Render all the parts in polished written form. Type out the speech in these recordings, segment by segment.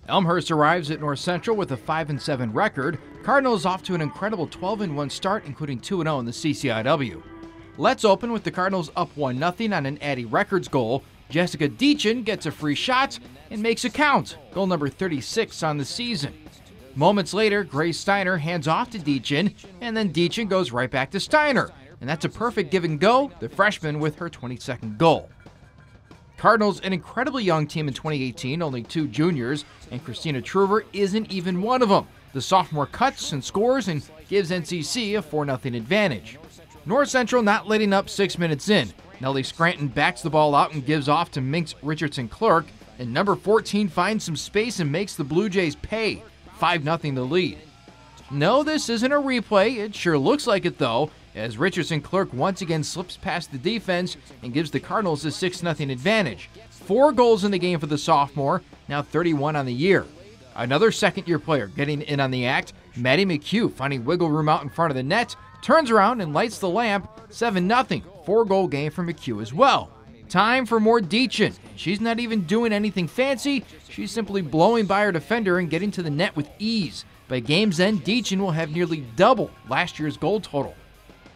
Elmhurst arrives at North Central with a 5-7 record. Cardinals off to an incredible 12-1 start, including 2-0 in the CCIW. Let's open with the Cardinals up 1-0 on an Addy Records goal. Jessica Deachin gets a free shot and makes it count. Goal number 36 on the season. Moments later, Grace Steiner hands off to Deachin, and then Deachin goes right back to Steiner. And that's a perfect give and go, the freshman with her 22nd goal. Cardinals, an incredibly young team in 2018, only 2 juniors, and Christina Truver isn't even one of them. The sophomore cuts and scores and gives NCC a 4-0 advantage. North Central not letting up 6 minutes in. Nellie Scranton backs the ball out and gives off to Minx Richardson-Clark, and number 14 finds some space and makes the Blue Jays pay. 5-0 the lead. No, this isn't a replay. It sure looks like it, though, as Richardson-Clark once again slips past the defense and gives the Cardinals a 6-0 advantage. 4 goals in the game for the sophomore, now 31 on the year. Another second-year player getting in on the act, Maddie McHugh, finding wiggle room out in front of the net, turns around and lights the lamp. 7-0, 4-goal game for McHugh as well. Time for more Deachin. She's not even doing anything fancy. She's simply blowing by her defender and getting to the net with ease. By game's end, Deachin will have nearly double last year's goal total.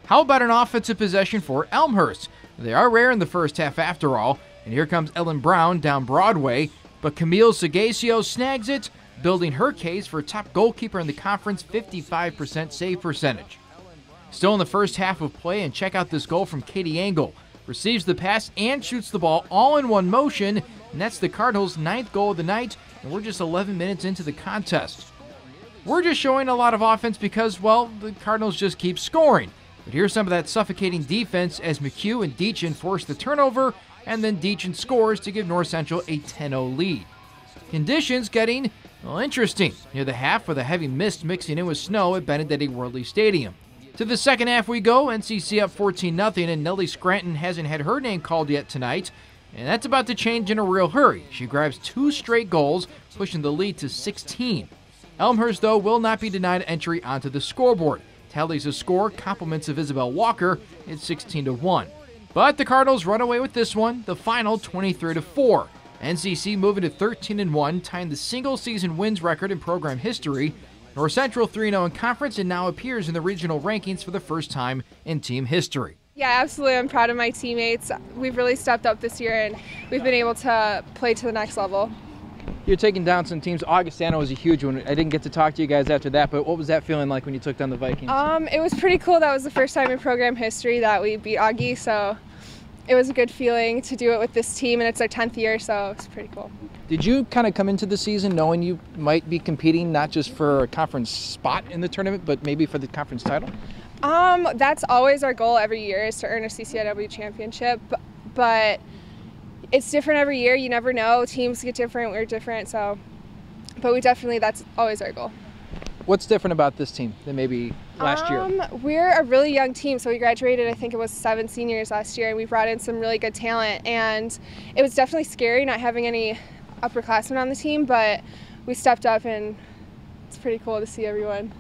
How about an offensive possession for Elmhurst? They are rare in the first half after all, and here comes Ellen Brown down Broadway, but Camille Sagacio snags it, building her case for top goalkeeper in the conference, 55% save percentage. Still in the first half of play, and check out this goal from Katie Angle. Receives the pass and shoots the ball all in one motion, and that's the Cardinals' 9th goal of the night, and we're just 11 minutes into the contest. We're just showing a lot of offense because, well, the Cardinals just keep scoring. But here's some of that suffocating defense as McHugh and Deachin force the turnover, and then Deachin scores to give North Central a 10-0 lead. Conditions getting, well, interesting near the half with a heavy mist mixing in with snow at Benedetti Worley Stadium. To the second half we go, NCC up 14-0, and Nellie Scranton hasn't had her name called yet tonight, and that's about to change in a real hurry. She grabs 2 straight goals, pushing the lead to 16. Elmhurst, though, will not be denied entry onto the scoreboard. Tallies a score, compliments of Isabel Walker, it's 16-1. But the Cardinals run away with this one, the final 23-4. NCC moving to 13-1, tying the single-season wins record in program history. North Central 3-0 in conference and now appears in the regional rankings for the first time in team history. Yeah, absolutely. I'm proud of my teammates. We've really stepped up this year, and we've been able to play to the next level. You're taking down some teams. Augustana was a huge one. I didn't get to talk to you guys after that, but what was that feeling like when you took down the Vikings? It was pretty cool. That was the first time in program history that we beat Augie, so it was a good feeling to do it with this team, and it's our 10th year, so it's pretty cool. Did you kind of come into the season knowing you might be competing not just for a conference spot in the tournament, but maybe for the conference title? That's always our goal every year, is to earn a CCIW championship, but it's different every year. You never know. Teams get different. We're different. But that's always our goal. What's different about this team than maybe last year? We're a really young team. So we graduated, I think it was 7 seniors last year, and we brought in some really good talent. And it was definitely scary not having any upperclassmen on the team, but we stepped up, and it's pretty cool to see everyone.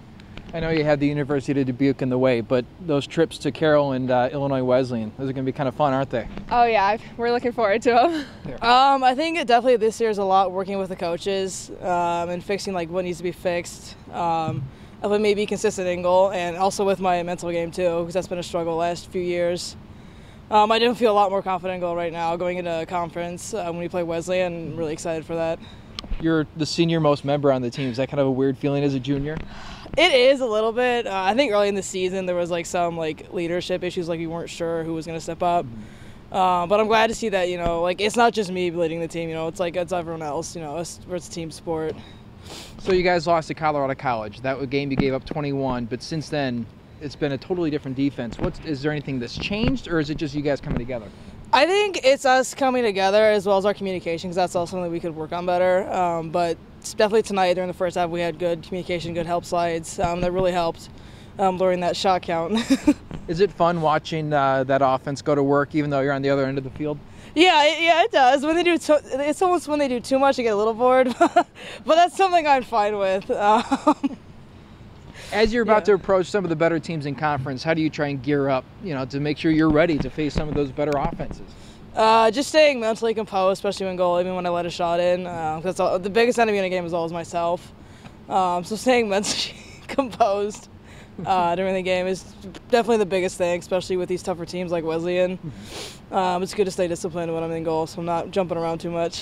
I know you had the University of Dubuque in the way, but those trips to Carroll and Illinois Wesleyan, those are going to be kind of fun, aren't they? Oh yeah, we're looking forward to them. I think definitely this year is a lot working with the coaches and fixing like what needs to be fixed. Definitely maybe consistent in goal, and also with my mental game too, because that's been a struggle the last few years. I do feel a lot more confident in goal right now going into a conference when we play Wesleyan. I'm really excited for that. You're the senior most member on the team. Is that kind of a weird feeling as a junior? It is a little bit. I think early in the season there was like some like leadership issues, like we weren't sure who was going to step up. But I'm glad to see that, like it's not just me leading the team, it's like it's everyone else, it's a team sport. So you guys lost to Colorado College. That game you gave up 21, but since then it's been a totally different defense. Is there anything that's changed, or is it just you guys coming together? I think it's us coming together as well as our communication, because that's also something we could work on better. But definitely tonight during the first half we had good communication, good help slides. That really helped during that shot count. Is it fun watching that offense go to work even though you're on the other end of the field? Yeah, it does. When they do, it's almost when they do too much, I get a little bored. But that's something I'm fine with. As you're about to approach some of the better teams in conference, how do you try and gear up, to make sure you're ready to face some of those better offenses? Just staying mentally composed, especially when goal, even when I let a shot in. That's the biggest enemy in a game is always myself. So staying mentally composed during the game is definitely the biggest thing, especially with these tougher teams like Wesleyan. It's good to stay disciplined when I'm in goal, so I'm not jumping around too much.